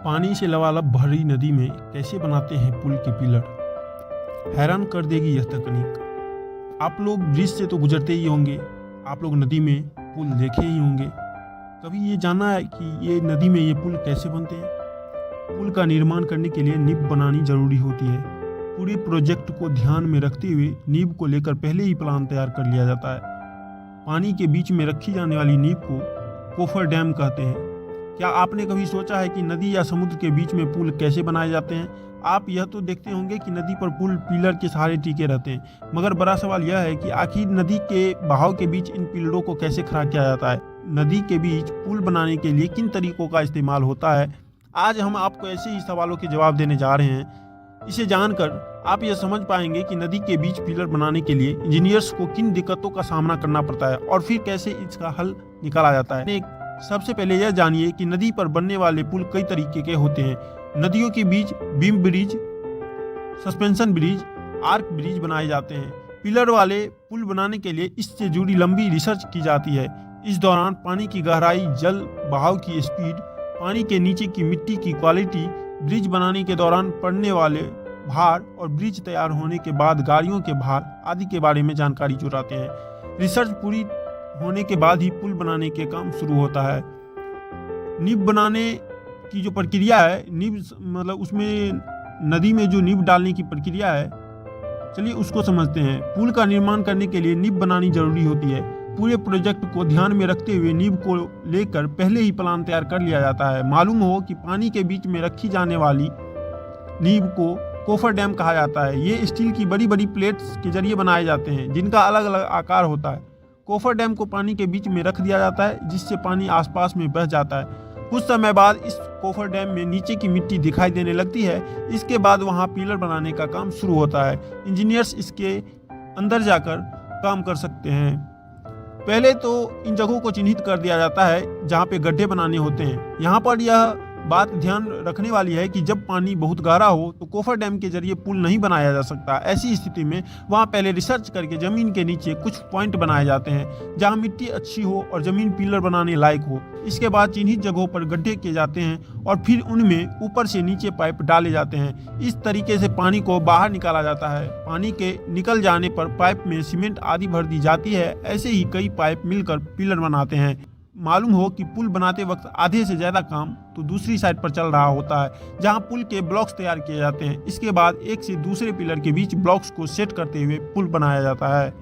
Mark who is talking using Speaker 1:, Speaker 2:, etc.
Speaker 1: पानी से लबालब भरी नदी में कैसे बनाते हैं पुल के पिलर। हैरान कर देगी यह तकनीक। आप लोग ब्रिज से तो गुजरते ही होंगे, आप लोग नदी में पुल देखे ही होंगे। कभी ये जाना है कि ये नदी में ये पुल कैसे बनते हैं? पुल का निर्माण करने के लिए नींव बनानी जरूरी होती है। पूरे प्रोजेक्ट को ध्यान में रखते हुए नींव को लेकर पहले ही प्लान तैयार कर लिया जाता है। पानी के बीच में रखी जाने वाली नींव को कोफर डैम कहते हैं। क्या आपने कभी सोचा है कि नदी या समुद्र के बीच में पुल कैसे बनाए जाते हैं? आप यह तो देखते होंगे कि नदी पर पुल पिलर के सहारे टिके रहते हैं, मगर बड़ा सवाल यह है कि आखिर नदी के बहाव के बीच इन पिलरों को कैसे खड़ा किया जाता है। नदी के बीच पुल बनाने के लिए किन तरीकों का इस्तेमाल होता है, आज हम आपको ऐसे ही सवालों के जवाब देने जा रहे हैं। इसे जानकर आप यह समझ पाएंगे कि नदी के बीच पिलर बनाने के लिए इंजीनियर्स को किन दिक्कतों का सामना करना पड़ता है और फिर कैसे इसका हल निकाला जाता है। सबसे पहले यह जानिए कि नदी पर बनने वाले पुल कई तरीके के होते हैं। नदियों के बीच beam bridge, suspension bridge, arch bridge बनाए जाते हैं। पिलर वाले पुल बनाने के लिए इससे जुड़ी लंबी रिसर्च की जाती है। इस दौरान पानी की गहराई, जल बहाव की स्पीड, पानी के नीचे की मिट्टी की क्वालिटी, ब्रिज बनाने के दौरान पड़ने वाले भार और ब्रिज तैयार होने के बाद गाड़ियों के भार आदि के बारे में जानकारी जुटाते हैं। रिसर्च पूरी होने के बाद ही पुल बनाने के काम शुरू होता है। नींव बनाने की जो प्रक्रिया है, नींव मतलब उसमें नदी में जो नींव डालने की प्रक्रिया है, चलिए उसको समझते हैं। पुल का निर्माण करने के लिए नींव बनानी जरूरी होती है। पूरे प्रोजेक्ट को ध्यान में रखते हुए नींव को लेकर पहले ही प्लान तैयार कर लिया जाता है। मालूम हो कि पानी के बीच में रखी जाने वाली नींव को कोफर डैम कहा जाता है। ये स्टील की बड़ी बड़ी प्लेट्स के जरिए बनाए जाते हैं, जिनका अलग अलग आकार होता है। कोफर डैम को पानी के बीच में रख दिया जाता है, जिससे पानी आसपास में बह जाता है। कुछ समय बाद इस कोफर डैम में नीचे की मिट्टी दिखाई देने लगती है। इसके बाद वहां पिलर बनाने का काम शुरू होता है। इंजीनियर्स इसके अंदर जाकर काम कर सकते हैं। पहले तो इन जगहों को चिन्हित कर दिया जाता है जहाँ पे गड्ढे बनाने होते हैं। यहाँ पर यह बात ध्यान रखने वाली है कि जब पानी बहुत गहरा हो तो कोफर डैम के जरिए पुल नहीं बनाया जा सकता। ऐसी स्थिति में वहाँ पहले रिसर्च करके जमीन के नीचे कुछ पॉइंट बनाए जाते हैं जहाँ मिट्टी अच्छी हो और जमीन पिलर बनाने लायक हो। इसके बाद चिन्हित जगहों पर गड्ढे किए जाते हैं और फिर उनमें ऊपर से नीचे पाइप डाले जाते हैं। इस तरीके से पानी को बाहर निकाला जाता है। पानी के निकल जाने पर पाइप में सीमेंट आदि भर दी जाती है। ऐसे ही कई पाइप मिलकर पिलर बनाते हैं। मालूम हो कि पुल बनाते वक्त आधे से ज़्यादा काम तो दूसरी साइड पर चल रहा होता है, जहां पुल के ब्लॉक्स तैयार किए जाते हैं। इसके बाद एक से दूसरे पिलर के बीच ब्लॉक्स को सेट करते हुए पुल बनाया जाता है।